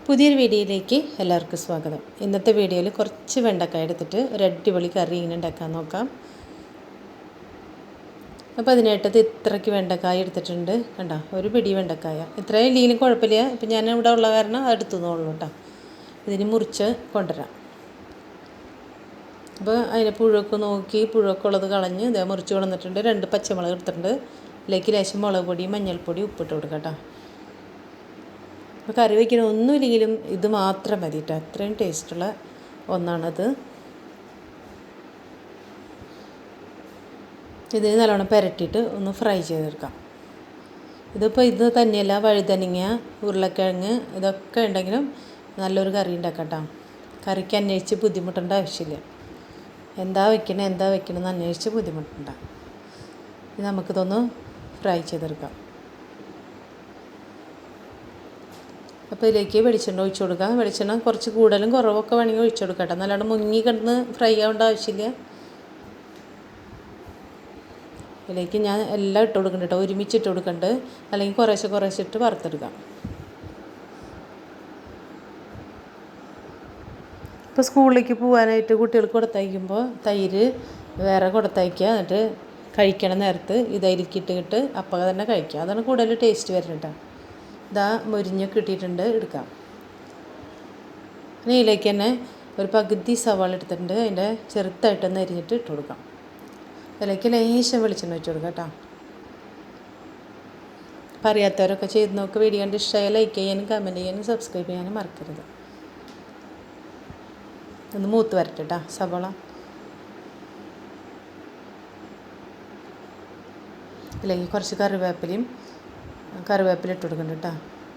പുതിയൊരു വീഡിയോയിലേക്ക് എല്ലാവർക്കും സ്വാഗതം. ഇന്നത്തെ വീഡിയോയിൽ കുറച്ച് വെണ്ടക്കായ എടുത്തിട്ട് ഒരു അടിപൊളി കറി ഇങ്ങനെ ഉണ്ടാക്കാൻ നോക്കാം. അപ്പോൾ അതിനായിട്ടത് ഇത്രയ്ക്ക് വെണ്ടക്കായ എടുത്തിട്ടുണ്ട്. കണ്ടോ, ഒരു പിടി വെണ്ടക്കായ. ഇത്രയും ഇല്ലെങ്കിലും കുഴപ്പമില്ല. ഇപ്പം ഞാൻ ഇവിടെ ഉള്ള കാരണം അടുത്തു നോളൂ കേട്ടോ. ഇതിന് മുറിച്ച് കൊണ്ടുവരാം. അപ്പോൾ അതിനെ പുഴുവൊക്കെ നോക്കി പുഴുവൊക്കെ ഉള്ളത് കളഞ്ഞ് ഇതേ മുറിച്ച് കൊണ്ടുവന്നിട്ടുണ്ട്. 2 പച്ചമുളക് എടുത്തിട്ടുണ്ട്. ഇതിലേക്ക് ലേശം മുളക് പൊടി, മഞ്ഞൾപ്പൊടി, ഉപ്പിട്ട് കൊടുക്കാം കേട്ടോ. അപ്പോൾ കറി വയ്ക്കുന്ന ഒന്നുമില്ലെങ്കിലും ഇത് മാത്രം മതി കേട്ടോ. അത്രയും ടേസ്റ്റുള്ള ഒന്നാണത്. ഇത് നല്ലോണം പുരട്ടിയിട്ട് ഒന്ന് ഫ്രൈ ചെയ്തെടുക്കാം. ഇതിപ്പോൾ ഇത് തന്നെയല്ല, വഴുതനങ്ങ, ഉരുളക്കിഴങ്ങ് ഇതൊക്കെ ഉണ്ടെങ്കിലും നല്ലൊരു കറി ഉണ്ടാക്കാം കേട്ടോ. കറിക്ക് അന്വേഷിച്ച് ബുദ്ധിമുട്ടേണ്ട ആവശ്യമില്ല. എന്താ വെക്കണമെന്ന് അന്വേഷിച്ച് ബുദ്ധിമുട്ടുണ്ട. ഇത് നമുക്കിതൊന്ന് ഫ്രൈ ചെയ്തെടുക്കാം. അപ്പോൾ ഇതിലേക്ക് വെളിച്ചെണ്ണ ഒഴിച്ചു കൊടുക്കാം. വെളിച്ചെണ്ണ കുറച്ച് കൂടുതലും കുറവൊക്കെ വേണമെങ്കിൽ ഒഴിച്ചു കൊടുക്കാം കേട്ടോ. നല്ലോണം മുങ്ങി കിടന്ന് ഫ്രൈ ആവേണ്ട ആവശ്യമില്ല. ഇതിലേക്ക് ഞാൻ എല്ലാം ഇട്ട് കൊടുക്കുന്നുണ്ട് കേട്ടോ. ഒരുമിച്ച് ഇട്ട് കൊടുക്കുന്നുണ്ട്, അല്ലെങ്കിൽ കുറേശ്ശെ ഇട്ട് വറുത്തെടുക്കാം. ഇപ്പോൾ സ്കൂളിലേക്ക് പോകാനായിട്ട് കുട്ടികൾക്ക് കൊടുത്തയക്കുമ്പോൾ തൈര് വേറെ കൊടുത്തയക്കുക. എന്നിട്ട് കഴിക്കണ നേരത്ത് ഇതായിരിക്കും ഇട്ടിട്ട് അപ്പം തന്നെ കഴിക്കുക. അതാണ് കൂടുതൽ ടേസ്റ്റ് വരുന്നത് കേട്ടോ. ഇതാ മൊരിഞ്ഞൊക്കെ കിട്ടിയിട്ടുണ്ട്, എടുക്കാം. ഇതിലേക്ക് തന്നെ ഒരു പകുതി സവാള എടുത്തിട്ടുണ്ട്. അതിൻ്റെ ചെറുതായിട്ടൊന്ന് അരിഞ്ഞിട്ട് ഇട്ട് കൊടുക്കാം. ഇതിലേക്ക് ലേശം വെളിച്ചെണ്ണ വെച്ച് കൊടുക്കാം കേട്ടോ. അപ്പോൾ അറിയാത്തവരൊക്കെ ചെയ്ത് നോക്ക്. വീഡിയോ കണ്ട് ഇഷ്ടമായി ലൈക്ക് ചെയ്യാനും കമൻറ്റ് ചെയ്യാനും സബ്സ്ക്രൈബ് ചെയ്യാനും മറക്കരുത്. ഒന്ന് മൂത്ത് വരട്ടെ കേട്ടോ സവാള. ഇതിലേക്ക് കുറച്ച് കറിവേപ്പില ഇട്ട് കൊടുക്കുന്നുണ്ട് കേട്ടോ.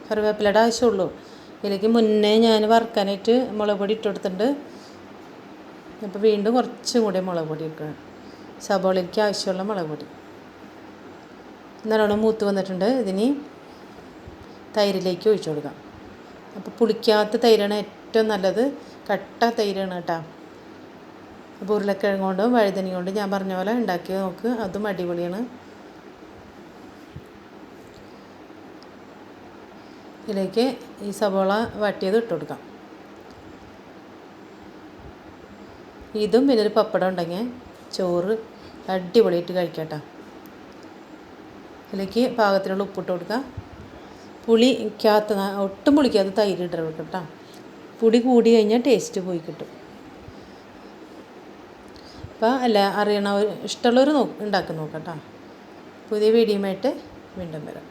കറിവേപ്പിലയുടെ ആവശ്യമുള്ളൂ. ഇതിലേക്ക് മുന്നേ ഞാൻ വറുക്കാനായിട്ട് മുളക് പൊടി ഇട്ട് കൊടുത്തിട്ടുണ്ട്. അപ്പോൾ വീണ്ടും കുറച്ചും കൂടി മുളക് പൊടി ഇട്ടണം. സവാളയ്ക്ക് ആവശ്യമുള്ള മുളക് പൊടി നല്ലോണം മൂത്ത് വന്നിട്ടുണ്ട്. ഇതിന് തൈരിലേക്ക് ഒഴിച്ചു കൊടുക്കാം. അപ്പോൾ പുളിക്കാത്ത തൈരാണ് ഏറ്റവും നല്ലത്. കട്ട തൈരാണ് കേട്ടോ. അപ്പോൾ ഉരുളക്കിഴങ്ങ് കൊണ്ടും വഴുതനങ്ങ കൊണ്ടും ഞാൻ പറഞ്ഞ പോലെ ഉണ്ടാക്കി നോക്ക്. അതും അടിപൊളിയാണ്. ഇതിലേക്ക് ഈ സവാള വാട്ടിയത് ഇട്ട് കൊടുക്കാം. ഇതും പിന്നെ ഒരു പപ്പടം ഉണ്ടെങ്കിൽ ചോറ് അടിപൊളിയായിട്ട് കഴിക്കാം കേട്ടോ. ഇതിലേക്ക് പാകത്തിനുള്ള ഉപ്പിട്ട് കൊടുക്കാം. പുളിക്കാത്ത ഒട്ടും പുളിക്കാത്ത തൈര് ഇട്ട് കൊടുക്കാം കേട്ടോ. പുളി കൂടി കഴിഞ്ഞാൽ ടേസ്റ്റ് പോയി കിട്ടും. അപ്പോൾ ഇഷ്ടമുള്ളവർ ഉണ്ടാക്കി നോക്കാം കേട്ടോ. പുതിയ വീഡിയോയുമായിട്ട് വീണ്ടും വരാം.